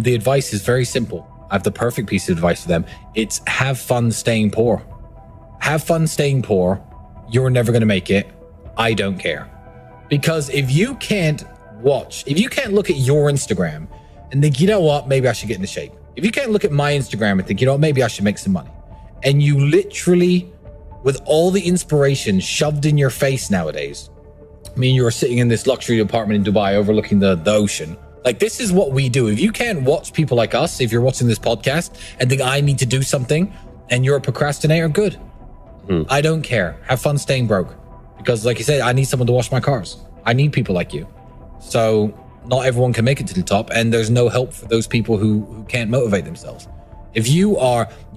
The advice is very simple. I have the perfect piece of advice for them. It's have fun staying poor. Have fun staying poor. You're never going to make it. I don't care. Because if you can't look at your Instagram and think, you know what, maybe I should get into shape. If you can't look at my Instagram and think, you know what, maybe I should make some money. And you literally, with all the inspiration shoved in your face nowadays, I mean, you're sitting in this luxury apartment in Dubai overlooking the ocean. Like, this is what we do. If you can't watch people like us, if you're watching this podcast and think I need to do something and you're a procrastinator, good. I don't care. Have fun staying broke. Because like you said, I need someone to wash my cars. I need people like you. So not everyone can make it to the top, and there's no help for those people who can't motivate themselves. If you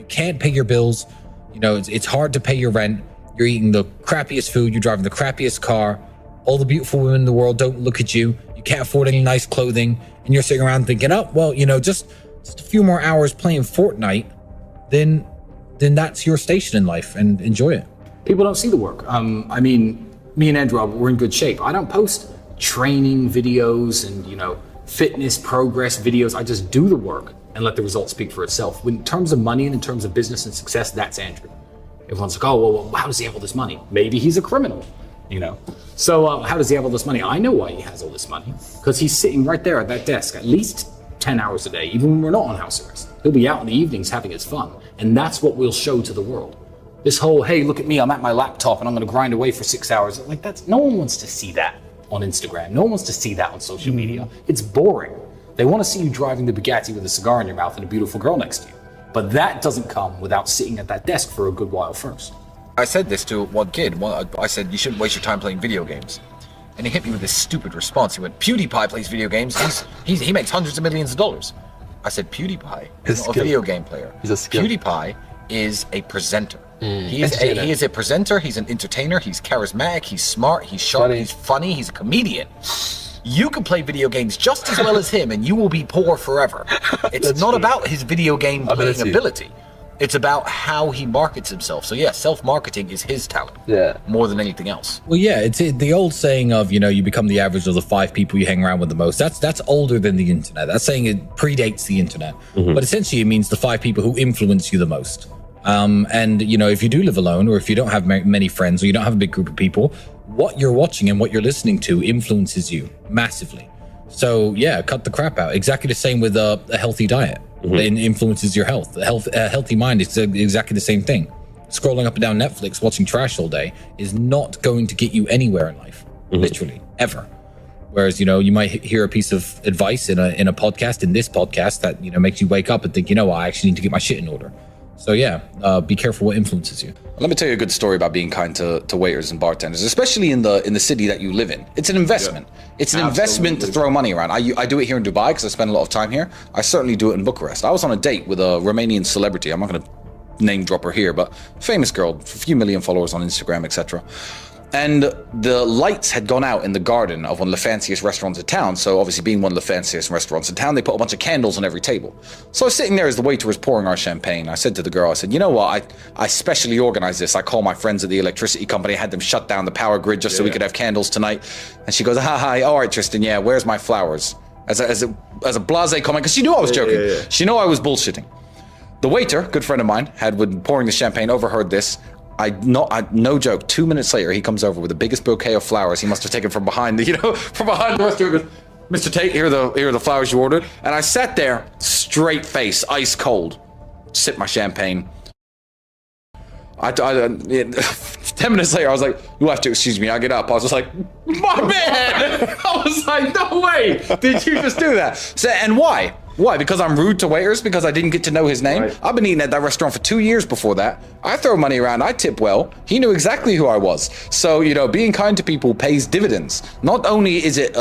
can't pay your bills, you know, it's hard to pay your rent, you're eating the crappiest food, you're driving the crappiest car, all the beautiful women in the world don't look at you, you can't afford any nice clothing, and you're sitting around thinking, oh, well, you know, just a few more hours playing Fortnite, then that's your station in life, and enjoy it. People don't see the work. I mean, me and Andrew, we're in good shape. I don't post training videos and, you know, fitness progress videos. I just do the work and let the results speak for itself. In terms of money and in terms of business and success, that's Andrew. Everyone's like, oh, well, how does he have all this money? Maybe he's a criminal, you know? So how does he have all this money? I know why he has all this money, because he's sitting right there at that desk at least 10 hours a day, even when we're not on house arrest. He'll be out in the evenings having his fun. And that's what we'll show to the world. This whole, hey, look at me, I'm at my laptop and I'm gonna grind away for 6 hours. Like, no one wants to see that on Instagram. No one wants to see that on social media. It's boring. They want to see you driving the Bugatti with a cigar in your mouth and a beautiful girl next to you. But that doesn't come without sitting at that desk for a good while first. I said this to one kid. I said, you shouldn't waste your time playing video games. And he hit me with this stupid response. He went, PewDiePie plays video games. He makes hundreds of millions of dollars. I said, PewDiePie is not a video game player. He's a skill. PewDiePie is a presenter. He is a presenter, he's an entertainer, he's charismatic, he's smart, he's sharp, he's funny, he's a comedian. You can play video games just as well as him and you will be poor forever. It's not about his video game playing ability. It's about how he markets himself. So yeah, self-marketing is his talent. Yeah. More than anything else. Well, yeah, it's the old saying of, you know, you become the average of the 5 people you hang around with the most. That's older than the internet. That saying it predates the internet. But essentially it means the 5 people who influence you the most. And, you know, if you do live alone or if you don't have many friends or you don't have a big group of people, what you're watching and what you're listening to influences you massively. So, yeah, cut the crap out. Exactly the same with a healthy diet. It influences your health. A healthy mind is exactly the same thing. Scrolling up and down Netflix, watching trash all day is not going to get you anywhere in life, literally, ever. Whereas, you know, you might hear a piece of advice in a podcast, in this podcast, that, you know, makes you wake up and think, you know, I actually need to get my shit in order. So yeah, be careful what influences you. Let me tell you a good story about being kind to waiters and bartenders, especially in the city that you live in. It's an investment. Yeah. It's an investment to throw money around. I do it here in Dubai because I spend a lot of time here. I certainly do it in Bucharest. I was on a date with a Romanian celebrity. I'm not going to name drop her here, but famous girl, a few million followers on Instagram, etc. And the lights had gone out in the garden of one of the fanciest restaurants in town. So obviously being one of the fanciest restaurants in town, they put a bunch of candles on every table. So I was sitting there as the waiter was pouring our champagne. I said to the girl, I said, you know what, I specially organized this. I called my friends at the electricity company, I had them shut down the power grid just so we could have candles tonight. And she goes, hi, all right, Tristan, yeah, where's my flowers? As a blasé comment, because she knew I was joking. She knew I was bullshitting. The waiter, good friend of mine, had been pouring the champagne, overheard this. No joke, 2 minutes later, he comes over with the biggest bouquet of flowers he must have taken from behind the restaurant. Mr. Tate, here are the flowers you ordered. And I sat there, straight face, ice cold, sip my champagne. 10 minutes later, I was like, you'll have to excuse me, I get up. I was just like, my man! I was like, no way! Did you just do that? So, and why? Why? Because I'm rude to waiters? Because I didn't get to know his name? Right. I've been eating at that restaurant for 2 years before that. I throw money around, I tip well. He knew exactly who I was. So, you know, being kind to people pays dividends. Not only is it,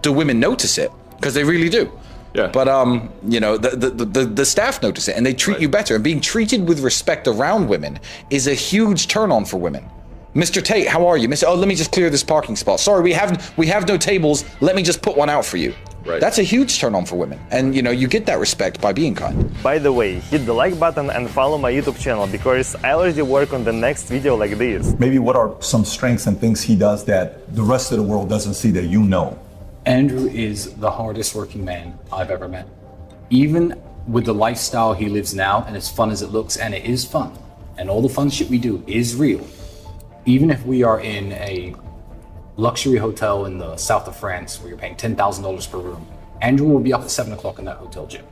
do women notice it, because they really do. Yeah. But, you know, the staff notice it and they treat you better. And being treated with respect around women is a huge turn on for women. Mr. Tate, how are you? Oh, let me just clear this parking spot. Sorry, we have no tables. Let me just put one out for you. Right. That's a huge turn on for women. And, you know, you get that respect by being kind. By the way, hit the like button and follow my YouTube channel because I already work on the next video like this. Maybe what are some strengths and things he does that the rest of the world doesn't see that you know? Andrew is the hardest working man I've ever met. even with the lifestyle he lives now, and as fun as it looks, and it is fun, and all the fun shit we do is real, even if we are in a luxury hotel in the south of France where you're paying $10,000 per room, Andrew will be up at 7 o'clock in that hotel gym.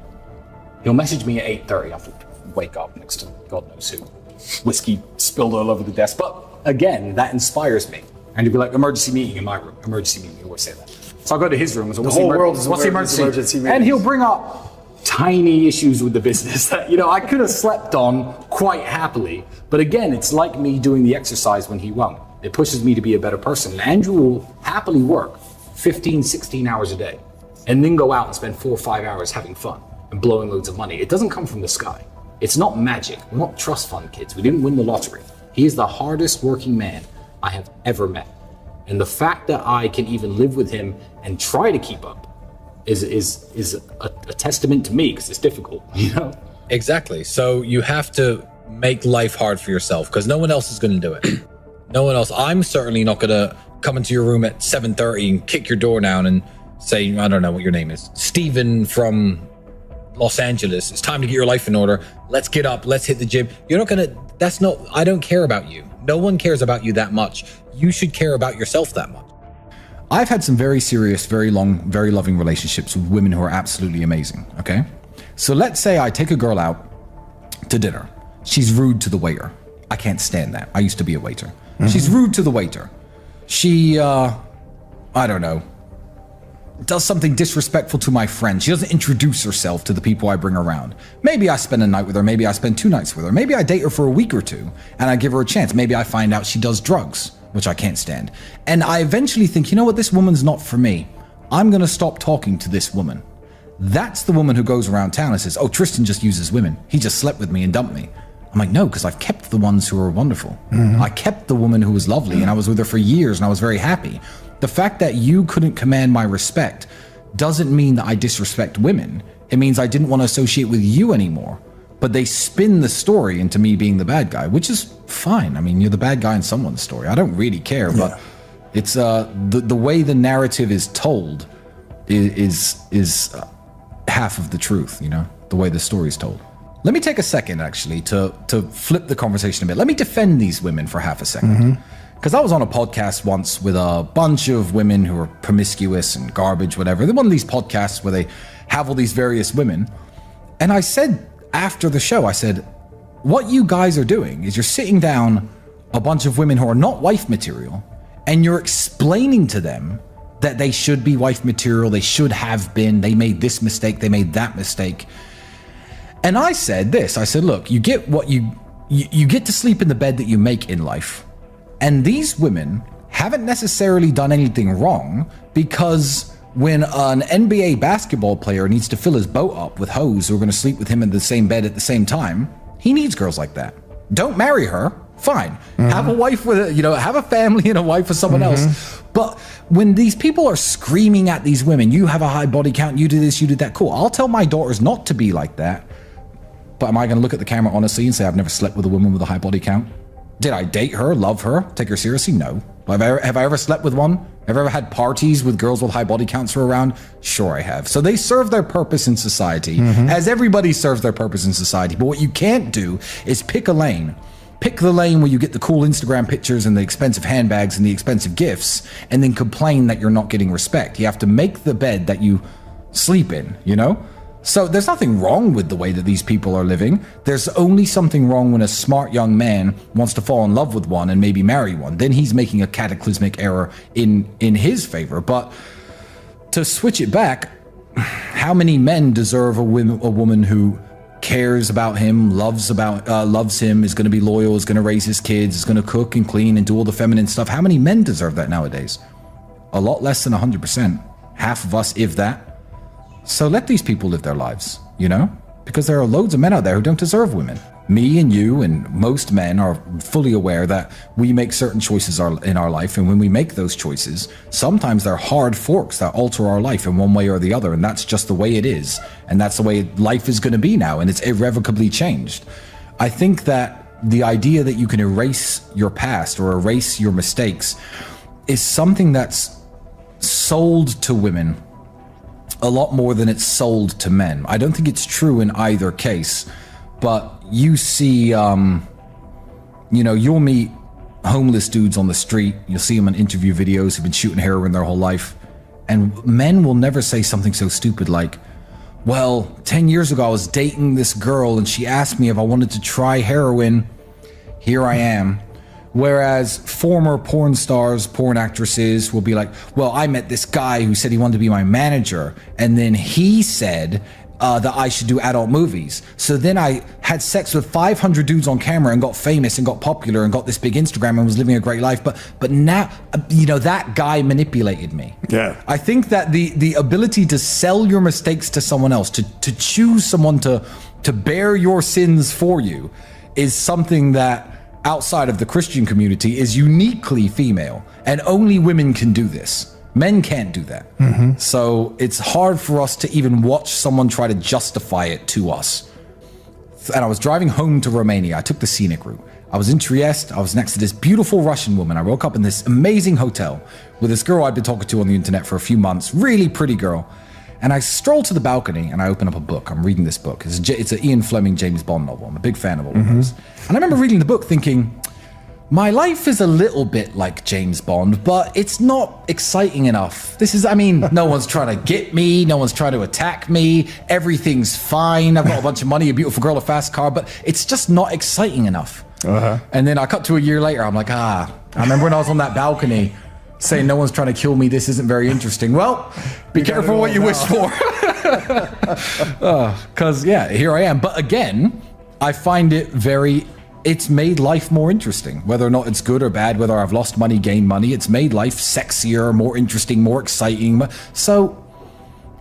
He'll message me at 8:30. I have to wake up next to God knows who. Whiskey spilled all over the desk. But again, that inspires me. And he'll be like, emergency meeting in my room. Emergency meeting, he always say that. So I'll go to his room and say, the whole world is what's the emergency meeting? And he'll bring up tiny issues with the business that, I could have slept on quite happily. But again, it's like me doing the exercise when he won't. It pushes me to be a better person. And Andrew will happily work 15, 16 hours a day and then go out and spend 4 or 5 hours having fun and blowing loads of money. It doesn't come from the sky. It's not magic. We're not trust fund kids. We didn't win the lottery. He is the hardest working man I have ever met. And the fact that I can even live with him and try to keep up is a testament to me, because it's difficult, Exactly. So you have to make life hard for yourself, because no one else is going to do it. No one else. I'm certainly not going to come into your room at 7:30 and kick your door down and say, I don't know what your name is, Steven from Los Angeles, it's time to get your life in order. Let's get up. Let's hit the gym. You're not going to, I don't care about you. No one cares about you that much. You should care about yourself that much. I've had some very serious, very long, very loving relationships with women who are absolutely amazing. Okay. So let's say I take a girl out to dinner. She's rude to the waiter. I can't stand that. I used to be a waiter. Mm-hmm. She's rude to the waiter. She, I don't know, does something disrespectful to my friend. She doesn't introduce herself to the people I bring around. Maybe I spend a night with her. Maybe I spend 2 nights with her. Maybe I date her for a week or 2 and I give her a chance. Maybe I find out she does drugs, which I can't stand. And I eventually think, you know what? This woman's not for me. I'm going to stop talking to this woman. That's the woman who goes around town and says, oh, Tristan just uses women. He just slept with me and dumped me. I'm like, no, because I've kept the ones who are wonderful. Mm-hmm. I kept the woman who was lovely and I was with her for years and I was very happy. The fact that you couldn't command my respect doesn't mean that I disrespect women. It means I didn't want to associate with you anymore. But they spin the story into me being the bad guy, which is fine. I mean, you're the bad guy in someone's story. I don't really care, but it's the way the narrative is told is half of the truth, the way the story is told. Let me take a second, actually, to flip the conversation a bit. Let me defend these women for half a second. Because I was on a podcast once with a bunch of women who are promiscuous and garbage, whatever. They're one of these podcasts where they have all these various women. And I said after the show, I said, what you guys are doing is you're sitting down a bunch of women who are not wife material, and you're explaining to them that they should be wife material, they should have been, they made this mistake, they made that mistake. And I said this, I said, look, you get what you get to sleep in the bed that you make in life. And these women haven't necessarily done anything wrong, because when an NBA basketball player needs to fill his boat up with hoes who are going to sleep with him in the same bed at the same time, he needs girls like that. Don't marry her. Fine. Have a wife with, have a family and a wife with someone else. But when these people are screaming at these women, you have a high body count, you do this, you did that, cool. I'll tell my daughters not to be like that. But am I going to look at the camera honestly and say I've never slept with a woman with a high body count? Did I date her, love her, take her seriously? No. Have I ever slept with one? Have I ever had parties with girls with high body counts who are around? Sure I have. So they serve their purpose in society, as everybody serves their purpose in society. But what you can't do is pick a lane. Pick the lane where you get the cool Instagram pictures and the expensive handbags and the expensive gifts, and then complain that you're not getting respect. You have to make the bed that you sleep in, So there's nothing wrong with the way that these people are living. There's only something wrong when a smart young man wants to fall in love with one and maybe marry one. Then he's making a cataclysmic error in his favor. But to switch it back, how many men deserve a woman who cares about him, loves him, is going to be loyal, is going to raise his kids, is going to cook and clean and do all the feminine stuff? How many men deserve that nowadays? A lot less than 100%. Half of us, if that. So let these people live their lives, because there are loads of men out there who don't deserve women. Me and you and most men are fully aware that we make certain choices in our life. And when we make those choices, sometimes they're hard forks that alter our life in one way or the other. And that's just the way it is. And that's the way life is going to be now. And it's irrevocably changed. I think that the idea that you can erase your past or erase your mistakes is something that's sold to women a lot more than it's sold to men. I don't think it's true in either case, but you see, you'll meet homeless dudes on the street. You'll see them in interview videos who've been shooting heroin their whole life. And men will never say something so stupid like, well, 10 years ago I was dating this girl and she asked me if I wanted to try heroin. Here I am. Whereas former porn stars, porn actresses will be like, well, I met this guy who said he wanted to be my manager. And then he said that I should do adult movies. So then I had sex with 500 dudes on camera and got famous and got popular and got this big Instagram and was living a great life. But now, that guy manipulated me. Yeah. I think that the ability to sell your mistakes to someone else, to choose someone to bear your sins for you, is something that outside of the Christian community is uniquely female, and only women can do this. Men can't do that. Mm-hmm. So it's hard for us to even watch someone try to justify it to us. And I was driving home to Romania. I took the scenic route. I was in Trieste. I was next to this beautiful Russian woman. I woke up in this amazing hotel with this girl I'd been talking to on the internet for a few months. Really pretty girl. And I stroll to the balcony and I open up a book. I'm reading this book. It's an Ian Fleming James Bond novel. I'm a big fan of all of those. And I remember reading the book thinking, my life is a little bit like James Bond, but it's not exciting enough. No one's trying to get me. No one's trying to attack me. Everything's fine. I've got a bunch of money, a beautiful girl, a fast car, but it's just not exciting enough. And then I cut to a year later. I'm like, I remember when I was on that balcony saying no one's trying to kill me. This isn't very interesting. Well, be careful what you wish for. Because, here I am. But again, I find it's made life more interesting. Whether or not it's good or bad, whether I've lost money, gained money, it's made life sexier, more interesting, more exciting. So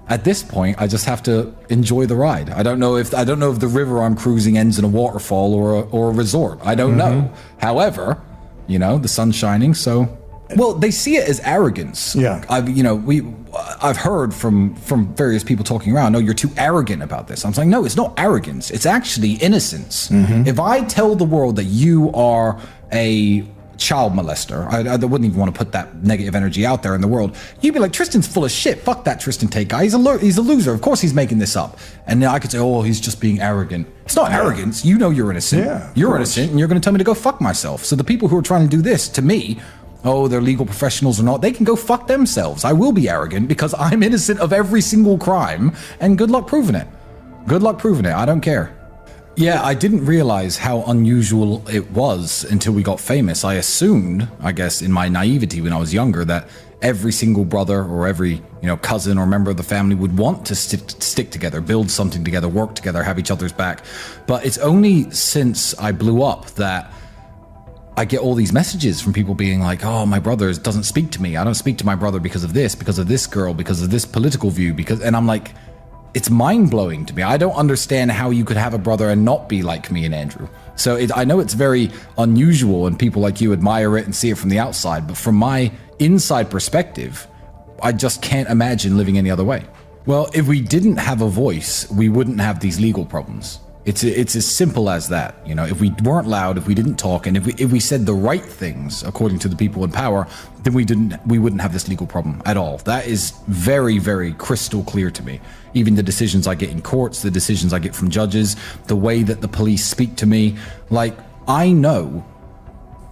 at this point, I just have to enjoy the ride. I don't know if the river I'm cruising ends in a waterfall or a resort. I don't know. However, the sun's shining, so... Well, they see it as arrogance. Yeah. I've heard from various people talking around, no, you're too arrogant about this. I'm saying, no, it's not arrogance. It's actually innocence. If I tell the world that you are a child molester, I wouldn't even want to put that negative energy out there in the world. You'd be like, Tristan's full of shit. Fuck that Tristan Tate guy. He's a loser. Of course he's making this up. And then I could say, oh, he's just being arrogant. It's not arrogance. You know you're innocent. Yeah, you're innocent, and you're going to tell me to go fuck myself. So the people who are trying to do this to me, oh, they're legal professionals or not, they can go fuck themselves. I will be arrogant because I'm innocent of every single crime, and good luck proving it. Good luck proving it. I don't care. Yeah, I didn't realize how unusual it was until we got famous. I assumed, I guess, in my naivety when I was younger, that every single brother or every cousin or member of the family would want to stick together, build something together, work together, have each other's back. But it's only since I blew up that I get all these messages from people being like, oh, my brother doesn't speak to me. I don't speak to my brother because of this girl, because of this political view, and I'm like, it's mind-blowing to me. I don't understand how you could have a brother and not be like me and Andrew. So I know it's very unusual and people like you admire it and see it from the outside, but from my inside perspective, I just can't imagine living any other way. Well, if we didn't have a voice, we wouldn't have these legal problems. It's as simple as that. If we weren't loud, if we didn't talk, and if we said the right things according to the people in power, then we wouldn't have this legal problem at all. That is very, very crystal clear to me. Even the decisions I get in courts, the decisions I get from judges, the way that the police speak to me, like, I know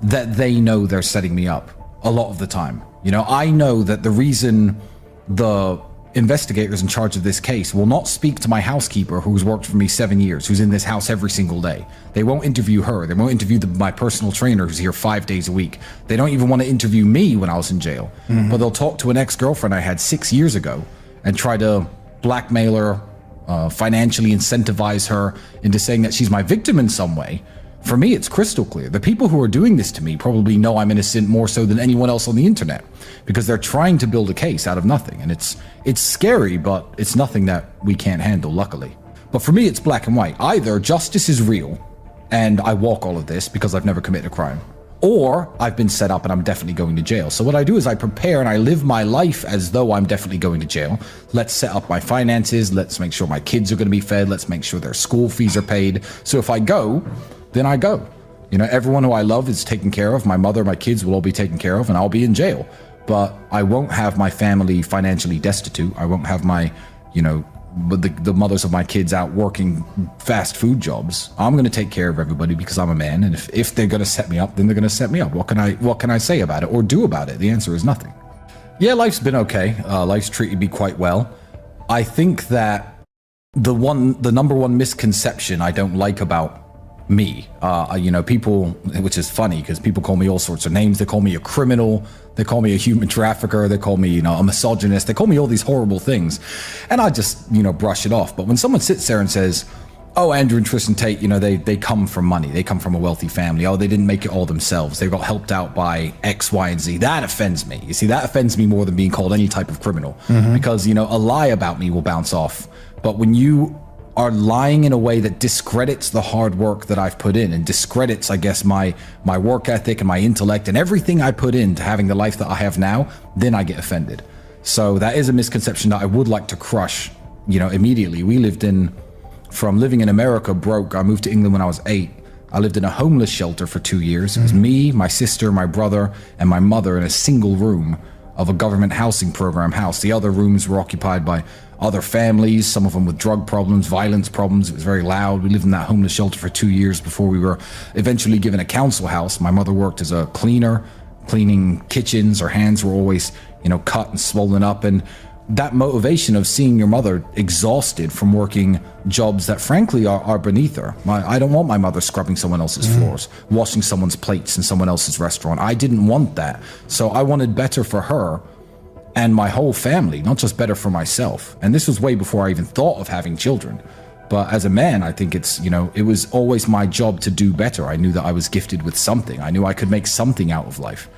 that they know they're setting me up a lot of the time. I know that the reason the investigators in charge of this case will not speak to my housekeeper who's worked for me 7 years, who's in this house every single day. They won't interview her. They won't interview my personal trainer who's here 5 days a week. They don't even want to interview me when I was in jail. But they'll talk to an ex-girlfriend I had 6 years ago and try to blackmail her, financially incentivize her into saying that she's my victim in some way. For me, it's crystal clear. The people who are doing this to me probably know I'm innocent more so than anyone else on the internet, because they're trying to build a case out of nothing. And it's scary, but it's nothing that we can't handle, luckily. But for me, it's black and white. Either justice is real and I walk all of this because I've never committed a crime, or I've been set up and I'm definitely going to jail. So what I do is I prepare and I live my life as though I'm definitely going to jail. Let's set up my finances. Let's make sure my kids are going to be fed. Let's make sure their school fees are paid. So if I go, then I go. Everyone who I love is taken care of. My mother, my kids will all be taken care of, and I'll be in jail. But I won't have my family financially destitute. I won't have my you know, the mothers of my kids out working fast food jobs. I'm going to take care of everybody because I'm a man. And if they're going to set me up, then they're going to set me up. What can I say about it or do about it? The answer is nothing. Yeah, life's been okay. Life's treated me quite well. I think that the number one misconception I don't like about me, you know, people, which is funny because people call me all sorts of names. They call me a criminal. They call me a human trafficker. They call me, you know, a misogynist. They call me all these horrible things. And I just, you know, brush it off. But when someone sits there and says, oh, Andrew and Tristan Tate, you know, they come from money. They come from a wealthy family. Oh, they didn't make it all themselves. They got helped out by X, Y, and Z. That offends me. You see, that offends me more than being called any type of criminal. Because, you know, a lie about me will bounce off. But when you are lying in a way that discredits the hard work that I've put in and discredits, I guess, my work ethic and my intellect and everything I put into having the life that I have now, then I get offended. So that is a misconception that I would like to crush, you know, immediately. From living in America broke, I moved to England when I was 8. I lived in a homeless shelter for 2 years. It was me, my sister, my brother, and my mother in a single room of a government housing program house. The other rooms were occupied by other families, some of them with drug problems, violence problems. It was very loud. We lived in that homeless shelter for 2 years before we were eventually given a council house. My mother worked as a cleaner, cleaning kitchens. Her hands were always, you know, cut and swollen up. And that motivation of seeing your mother exhausted from working jobs that frankly are beneath her. I don't want my mother scrubbing someone else's floors, washing someone's plates in someone else's restaurant. I didn't want that. So I wanted better for her and my whole family, not just better for myself. And this was way before I even thought of having children. But as a man, I think it's, you know, it was always my job to do better. I knew that I was gifted with something. I knew I could make something out of life.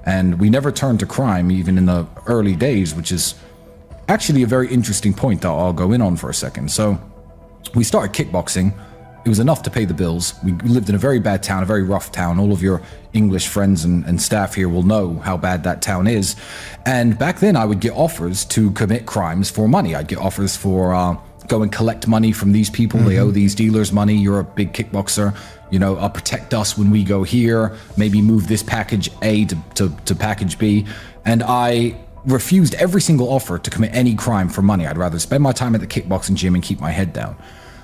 And we never turned to crime, even in the early days, which is actually a very interesting point that I'll go in on for a second. So we started kickboxing. It was enough to pay the bills. We lived in a very bad town, a very rough town. All of your English friends and staff here will know how bad that town is. And back then I would get offers to commit crimes for money. I'd get offers for go and collect money from these people. They owe these dealers money. You're a big kickboxer. You know, protect us when we go here. Maybe move this package A to package B. And I refused every single offer to commit any crime for money. I'd rather spend my time at the kickboxing gym and keep my head down.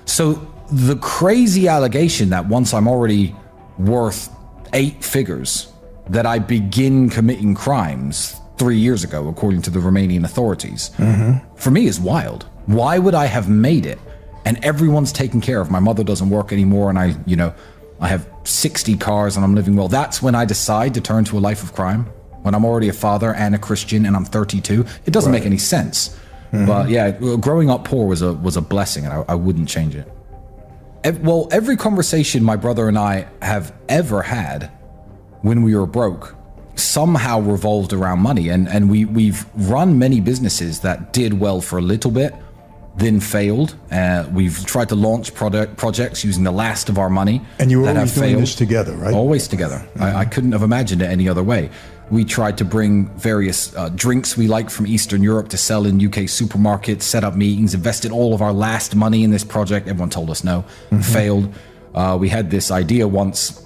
So the crazy allegation that once I'm already worth 8 figures, that I begin committing crimes 3 years ago, according to the Romanian authorities, for me is wild. Why would I have made it? And everyone's taken care of. My mother doesn't work anymore, and I have 60 cars and I'm living well. That's when I decide to turn to a life of crime. When I'm already a father and a Christian and I'm 32, it doesn't make any sense. But yeah, growing up poor was a blessing, and I wouldn't change it. Well, every conversation my brother and I have ever had when we were broke somehow revolved around money. And we've run many businesses that did well for a little bit, then failed. We've tried to launch projects using the last of our money. And you were always doing this together, right? Always together. I couldn't have imagined it any other way. We tried to bring various drinks we like from Eastern Europe to sell in UK supermarkets, set up meetings, invested all of our last money in this project. Everyone told us no, failed. We had this idea once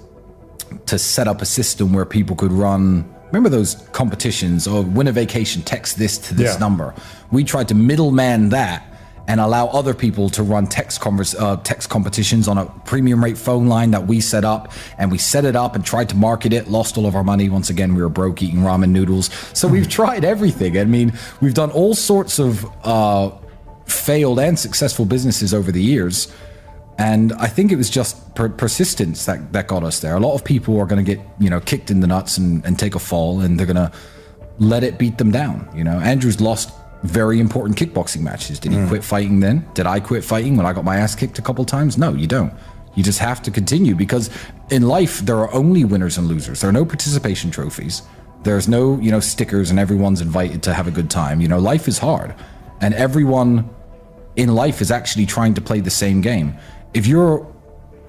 to set up a system where people could run, remember those competitions, or win a vacation, text this to this number. We tried to middleman that and allow other people to run text competitions on a premium rate phone line that we set up. And we set it up and tried to market it, lost all of our money. Once again, we were broke eating ramen noodles. So we've tried everything. I mean, we've done all sorts of failed and successful businesses over the years. And I think it was just persistence that got us there. A lot of people are going to get, kicked in the nuts and take a fall, and they're going to let it beat them down. Andrew's lost very important kickboxing matches. Did he quit fighting then? Did I quit fighting when I got my ass kicked a couple times? No, you don't. You just have to continue, because in life there are only winners and losers. There are no participation trophies. There's no, stickers and everyone's invited to have a good time. Life is hard, and everyone in life is actually trying to play the same game. If you're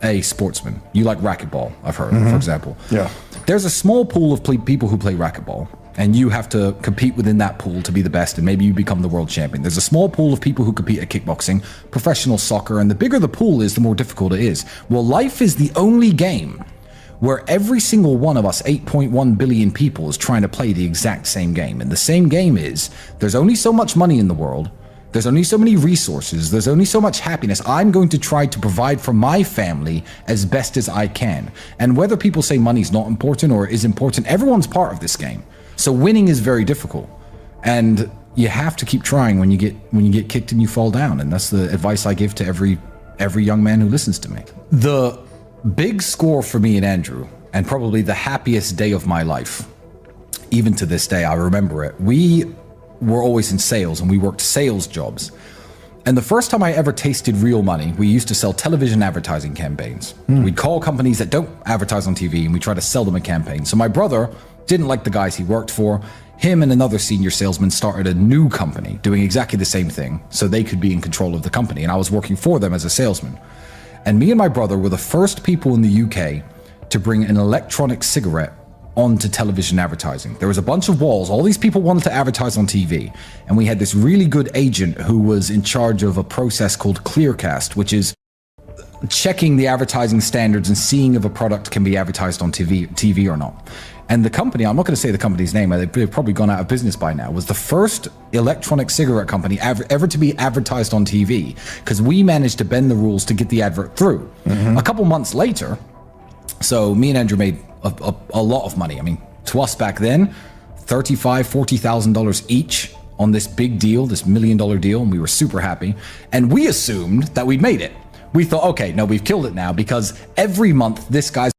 a sportsman, you like racquetball, I've heard, for example. Yeah. There's a small pool of people who play racquetball, and you have to compete within that pool to be the best, and maybe you become the world champion. There's a small pool of people who compete at kickboxing, professional soccer, and the bigger the pool is, the more difficult it is. Well, life is the only game where every single one of us, 8.1 billion people, is trying to play the exact same game. And the same game is, there's only so much money in the world, There's only so many resources. There's only so much happiness. I'm going to try to provide for my family as best as I can. And whether people say money's not important or is important, everyone's part of this game. So winning is very difficult. And you have to keep trying when you get kicked and you fall down. And that's the advice I give to every young man who listens to me. The big score for me and Andrew, and probably the happiest day of my life, even to this day, I remember it. We were always in sales and we worked sales jobs. And the first time I ever tasted real money, we used to sell television advertising campaigns. We'd call companies that don't advertise on TV and we try to sell them a campaign. So my brother didn't like the guys he worked for. Him and another senior salesman started a new company doing exactly the same thing so they could be in control of the company. And I was working for them as a salesman. And me and my brother were the first people in the UK to bring an electronic cigarette onto television advertising. There was a bunch of walls. All these people wanted to advertise on TV. And we had this really good agent who was in charge of a process called Clearcast, which is checking the advertising standards and seeing if a product can be advertised on TV or not. And the company, I'm not going to say the company's name, they've probably gone out of business by now, was the first electronic cigarette company ever to be advertised on TV, because we managed to bend the rules to get the advert through. A couple months later, so me and Andrew made a lot of money. I mean, to us back then, $40,000 each on this big deal, this $1 million deal, and we were super happy. And we assumed that we'd made it. We thought, okay, no, we've killed it now, because every month this guy's